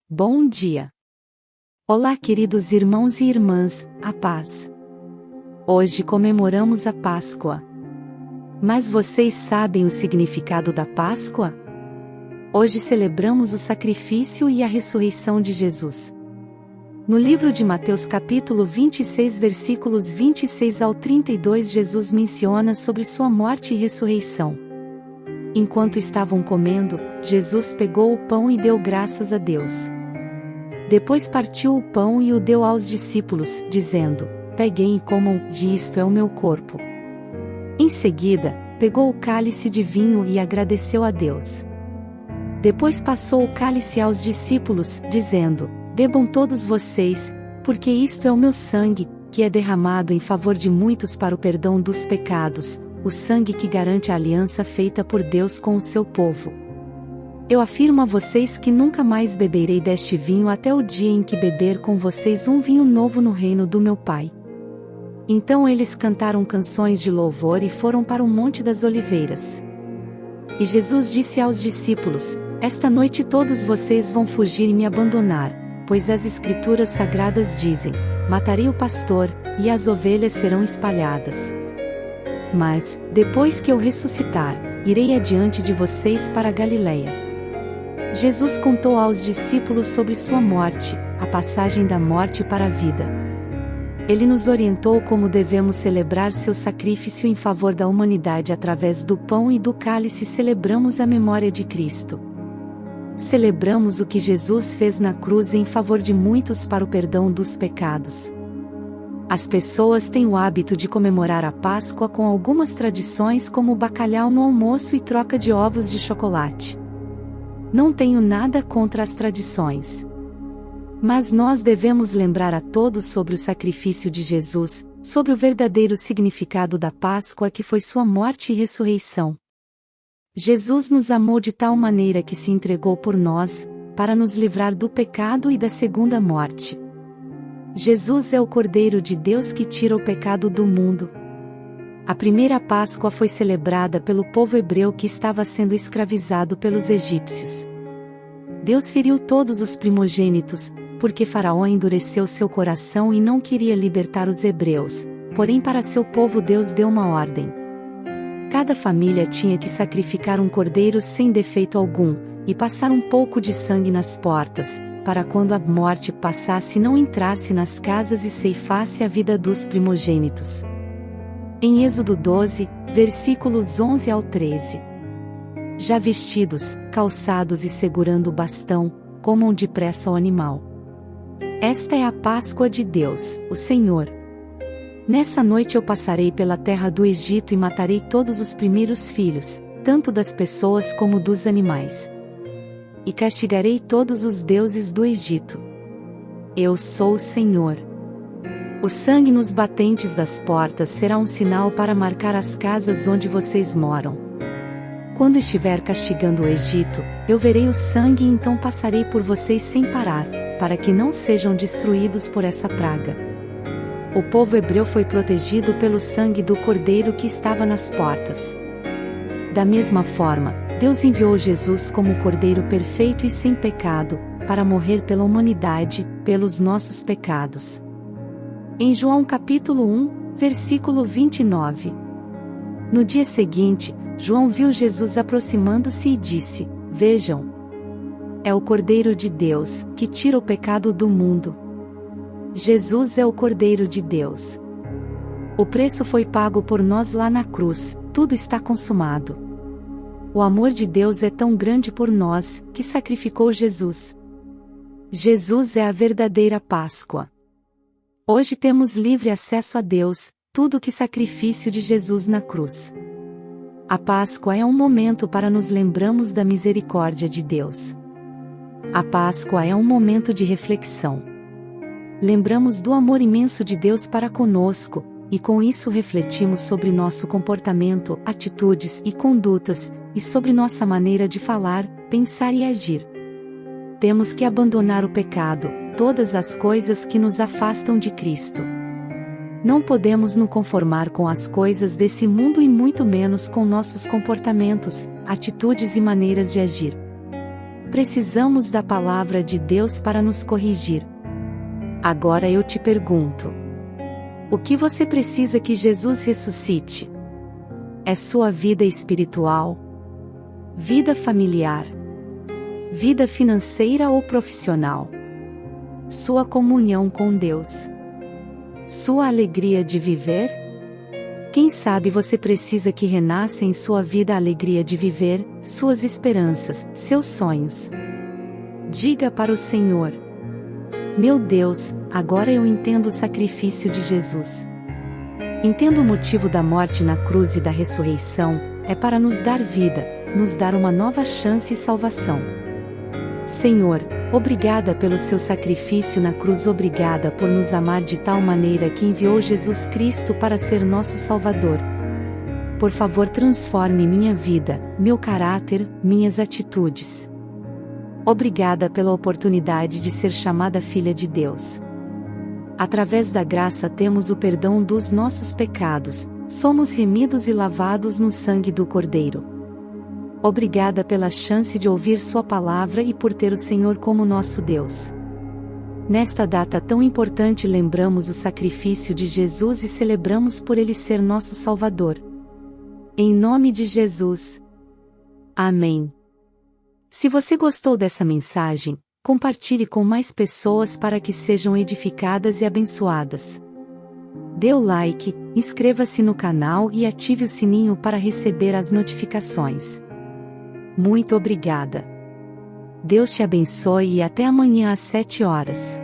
Bom dia! Olá, queridos irmãos e irmãs, a paz! Hoje comemoramos a Páscoa. Mas vocês sabem o significado da Páscoa? Hoje celebramos o sacrifício e a ressurreição de Jesus. No livro de Mateus capítulo 26 versículos 26 ao 32 Jesus menciona sobre sua morte e ressurreição. Enquanto estavam comendo, Jesus pegou o pão e deu graças a Deus. Depois partiu o pão e o deu aos discípulos, dizendo: Peguem e comam, isto é o meu corpo. Em seguida, pegou o cálice de vinho e agradeceu a Deus. Depois passou o cálice aos discípulos, dizendo: Bebam todos vocês, porque isto é o meu sangue, que é derramado em favor de muitos para o perdão dos pecados, o sangue que garante a aliança feita por Deus com o seu povo. Eu afirmo a vocês que nunca mais beberei deste vinho até o dia em que beber com vocês um vinho novo no reino do meu Pai. Então eles cantaram canções de louvor e foram para o Monte das Oliveiras. E Jesus disse aos discípulos: Esta noite todos vocês vão fugir e me abandonar, pois as Escrituras Sagradas dizem: Matarei o pastor, e as ovelhas serão espalhadas. Mas, depois que eu ressuscitar, irei adiante de vocês para a Galileia. Jesus contou aos discípulos sobre sua morte, a passagem da morte para a vida. Ele nos orientou como devemos celebrar seu sacrifício em favor da humanidade através do pão e do cálice. Celebramos a memória de Cristo. Celebramos o que Jesus fez na cruz em favor de muitos para o perdão dos pecados. As pessoas têm o hábito de comemorar a Páscoa com algumas tradições como bacalhau no almoço e troca de ovos de chocolate. Não tenho nada contra as tradições. Mas nós devemos lembrar a todos sobre o sacrifício de Jesus, sobre o verdadeiro significado da Páscoa que foi sua morte e ressurreição. Jesus nos amou de tal maneira que se entregou por nós, para nos livrar do pecado e da segunda morte. Jesus é o Cordeiro de Deus que tira o pecado do mundo. A primeira Páscoa foi celebrada pelo povo hebreu que estava sendo escravizado pelos egípcios. Deus feriu todos os primogênitos, porque Faraó endureceu seu coração e não queria libertar os hebreus, porém para seu povo Deus deu uma ordem. Cada família tinha que sacrificar um cordeiro sem defeito algum, e passar um pouco de sangue nas portas, para quando a morte passasse não entrasse nas casas e ceifasse a vida dos primogênitos. Em Êxodo 12, versículos 11 ao 13. Já vestidos, calçados e segurando o bastão, comam depressa o animal. Esta é a Páscoa de Deus, o Senhor. Nessa noite eu passarei pela terra do Egito e matarei todos os primeiros filhos, tanto das pessoas como dos animais. E castigarei todos os deuses do Egito. Eu sou o Senhor. O sangue nos batentes das portas será um sinal para marcar as casas onde vocês moram. Quando estiver castigando o Egito, eu verei o sangue e então passarei por vocês sem parar, para que não sejam destruídos por essa praga. O povo hebreu foi protegido pelo sangue do cordeiro que estava nas portas. Da mesma forma, Deus enviou Jesus como o Cordeiro perfeito e sem pecado, para morrer pela humanidade, pelos nossos pecados. Em João capítulo 1, versículo 29. No dia seguinte, João viu Jesus aproximando-se e disse: Vejam! É o Cordeiro de Deus, que tira o pecado do mundo. Jesus é o Cordeiro de Deus. O preço foi pago por nós lá na cruz, tudo está consumado. O amor de Deus é tão grande por nós, que sacrificou Jesus. Jesus é a verdadeira Páscoa. Hoje temos livre acesso a Deus, tudo que sacrifício de Jesus na cruz. A Páscoa é um momento para nos lembrarmos da misericórdia de Deus. A Páscoa é um momento de reflexão. Lembramos do amor imenso de Deus para conosco, e com isso refletimos sobre nosso comportamento, atitudes e condutas, e sobre nossa maneira de falar, pensar e agir. Temos que abandonar o pecado, todas as coisas que nos afastam de Cristo. Não podemos nos conformar com as coisas desse mundo e muito menos com nossos comportamentos, atitudes e maneiras de agir. Precisamos da palavra de Deus para nos corrigir. Agora eu te pergunto: o que você precisa que Jesus ressuscite? É sua vida espiritual? Vida familiar? Vida financeira ou profissional? Sua comunhão com Deus? Sua alegria de viver? Quem sabe você precisa que renasça em sua vida a alegria de viver, suas esperanças, seus sonhos. Diga para o Senhor: meu Deus, agora eu entendo o sacrifício de Jesus. Entendo o motivo da morte na cruz e da ressurreição, é para nos dar vida, nos dar uma nova chance e salvação. Senhor, obrigada pelo seu sacrifício na cruz, obrigada por nos amar de tal maneira que enviou Jesus Cristo para ser nosso Salvador. Por favor, transforme minha vida, meu caráter, minhas atitudes. Obrigada pela oportunidade de ser chamada filha de Deus. Através da graça temos o perdão dos nossos pecados, somos remidos e lavados no sangue do Cordeiro. Obrigada pela chance de ouvir sua palavra e por ter o Senhor como nosso Deus. Nesta data tão importante lembramos o sacrifício de Jesus e celebramos por ele ser nosso Salvador. Em nome de Jesus. Amém. Se você gostou dessa mensagem, compartilhe com mais pessoas para que sejam edificadas e abençoadas. Dê o like, inscreva-se no canal e ative o sininho para receber as notificações. Muito obrigada. Deus te abençoe e até amanhã às 7 horas.